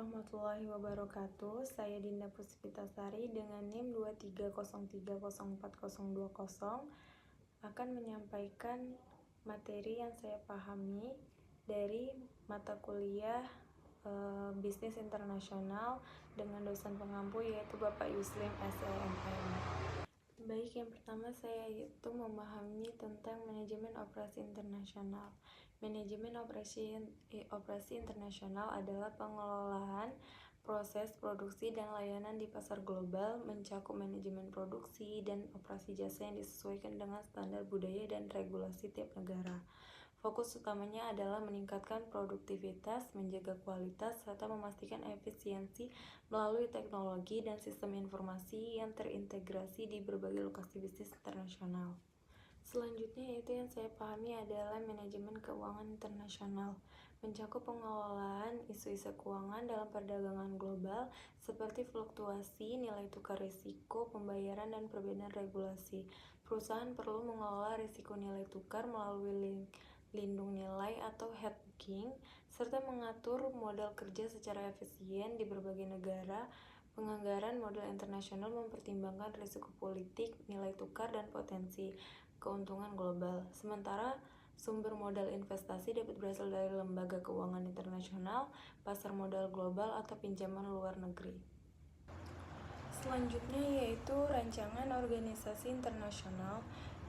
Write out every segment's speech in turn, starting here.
warahmatullahi wabarakatuh. Saya Dinda Puspitasari dengan NIM 230304020 akan menyampaikan materi yang saya pahami dari mata kuliah Bisnis Internasional dengan dosen pengampu yaitu Bapak Yuslim SLMM. Baik, yang pertama saya itu memahami tentang manajemen operasi internasional. Manajemen operasi internasional adalah pengelolaan proses produksi dan layanan di pasar global, mencakup manajemen produksi dan operasi jasa yang disesuaikan dengan standar budaya dan regulasi tiap negara. Fokus utamanya adalah meningkatkan produktivitas, menjaga kualitas, serta memastikan efisiensi melalui teknologi dan sistem informasi yang terintegrasi di berbagai lokasi bisnis internasional. Selanjutnya yaitu yang saya pahami adalah manajemen keuangan internasional, mencakup pengelolaan isu-isu keuangan dalam perdagangan global seperti fluktuasi, nilai tukar risiko, pembayaran, dan perbedaan regulasi. Perusahaan perlu mengelola risiko nilai tukar melalui lindung nilai atau hedging, serta mengatur modal kerja secara efisien di berbagai negara. Penganggaran modal internasional mempertimbangkan risiko politik, nilai tukar, dan potensi keuntungan global. Sementara sumber modal investasi dapat berasal dari lembaga keuangan internasional, pasar modal global, atau pinjaman luar negeri. Selanjutnya yaitu rancangan organisasi internasional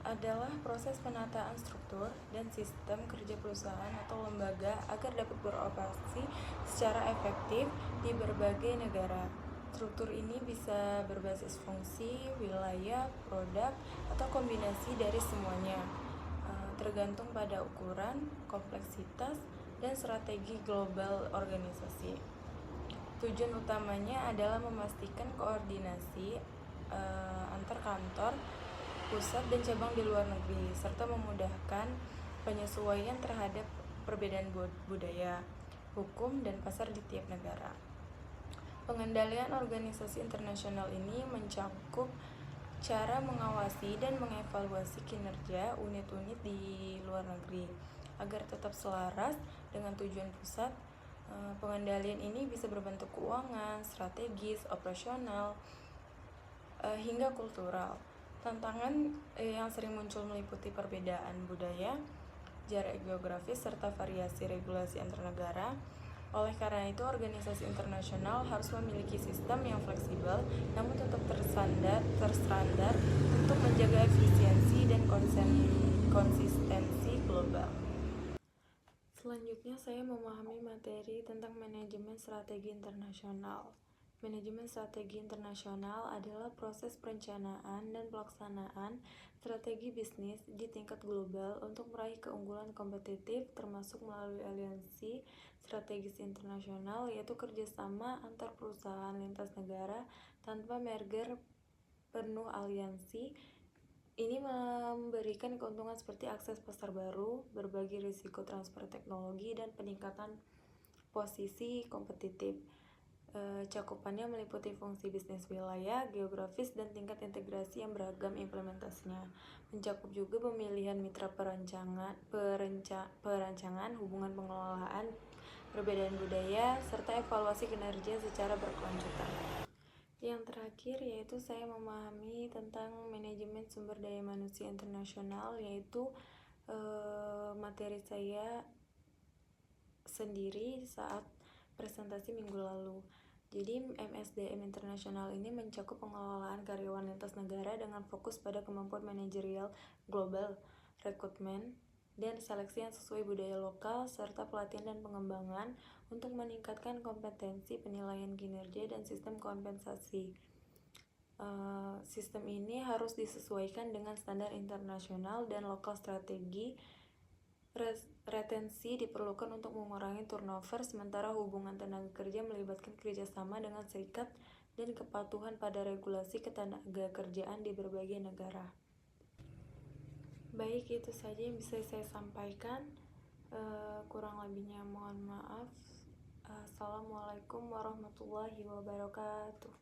adalah proses penataan struktur dan sistem kerja perusahaan atau lembaga agar dapat beroperasi secara efektif di berbagai negara. Struktur ini bisa berbasis fungsi, wilayah, produk, atau kombinasi dari semuanya, tergantung pada ukuran, kompleksitas, dan strategi global organisasi. Tujuan utamanya adalah memastikan koordinasi antar kantor, pusat, dan cabang di luar negeri, serta memudahkan penyesuaian terhadap perbedaan budaya, hukum, dan pasar di tiap negara. Pengendalian organisasi internasional ini mencakup cara mengawasi dan mengevaluasi kinerja unit-unit di luar negeri agar tetap selaras dengan tujuan pusat. Pengendalian ini bisa berbentuk keuangan, strategis, operasional, hingga kultural. Tantangan yang sering muncul meliputi perbedaan budaya, jarak geografis, serta variasi regulasi antar negara. Oleh karena itu, organisasi internasional harus memiliki sistem yang fleksibel namun tetap terstandar untuk menjaga efisiensi dan konsistensi global. Selanjutnya saya memahami materi tentang manajemen strategi internasional. Manajemen strategi internasional adalah proses perencanaan dan pelaksanaan strategi bisnis di tingkat global untuk meraih keunggulan kompetitif, termasuk melalui aliansi strategis internasional, yaitu kerjasama antar perusahaan lintas negara tanpa merger penuh aliansi. Ini memberikan keuntungan seperti akses pasar baru, berbagi risiko transfer teknologi, dan peningkatan posisi kompetitif. Cakupannya meliputi fungsi bisnis wilayah, geografis, dan tingkat integrasi yang beragam implementasinya. Mencakup juga pemilihan mitra perancangan, hubungan pengelolaan, perbedaan budaya, serta evaluasi kinerja secara berkelanjutan. Yang terakhir yaitu saya memahami tentang manajemen sumber daya manusia internasional, yaitu materi saya sendiri saat presentasi minggu lalu. Jadi MSDM internasional ini mencakup pengelolaan karyawan lintas negara dengan fokus pada kemampuan manajerial global, rekrutmen, dan seleksi yang sesuai budaya lokal, serta pelatihan dan pengembangan untuk meningkatkan kompetensi penilaian kinerja dan sistem kompensasi. Sistem ini harus disesuaikan dengan standar internasional dan lokal. Strategi retensi diperlukan untuk mengurangi turnover, sementara hubungan tenaga kerja melibatkan kerjasama dengan serikat dan kepatuhan pada regulasi ketenaga kerjaan di berbagai negara. Baik, itu saja yang bisa saya sampaikan. Kurang lebihnya mohon maaf. Assalamualaikum warahmatullahi wabarakatuh.